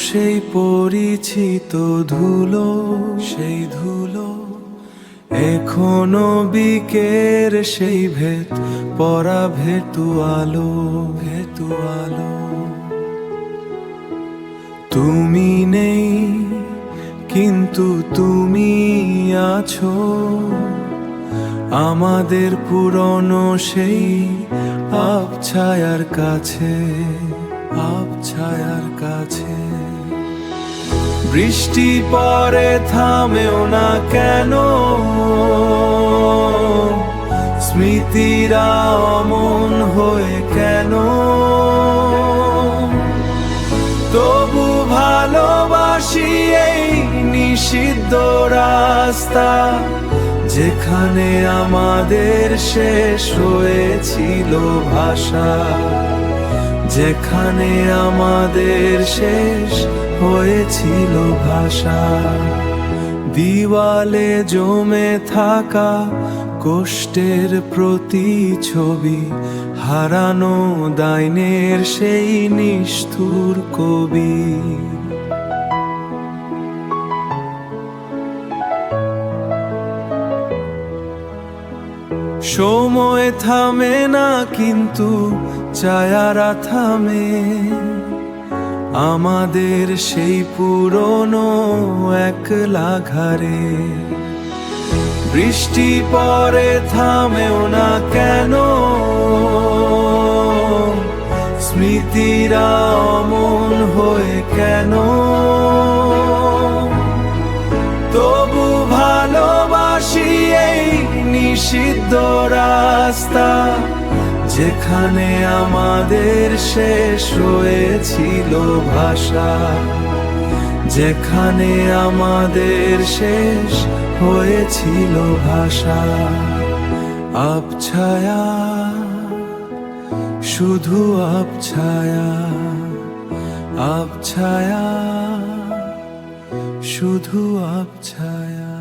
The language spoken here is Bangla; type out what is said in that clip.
সেই পরিচিত ধুলো, সেই ধুলো এখনো বিকের সেই ভেদ পরা ভেতু আলো, ভেতু আলো। তুমি নেই কিন্তু তুমি আছো আমাদের পুরনো সেই আবছায়ার কাছে, আবছায়ার কাছে। বৃষ্টি পরে থামেও না কেন, স্মৃতিরা অমন হয়ে কেন, তবু ভালোবাসি এই নিষিদ্ধ রাস্তা যেখানে আমাদের শেষ হয়েছিল ভাষা, যেখানে আমাদের শেষ হয়েছিল ভাষা। দিওয়ালে জমে থাকা কষ্টের প্রতিছবি, হারানো দাইনের সেই নিষ্ঠুর কবি। সময় থামে না কিন্তু ছায়ারা থামে, আমাদের সেই পুরনো একলা ঘরে। বৃষ্টি পরে থামেও না কেন, স্মৃতিরা অমন হয়ে কেন, তবু ভালোবাসি এই নিষিদ্ধ রাস্তা যেখানে আমাদের শেষ হয়েছিল ভাষা, যেখানে আমাদের শেষ হয়েছিল ভাষা। আবছায়া, শুধু আবছায়া, আবছায়া, শুধু আবছায়া।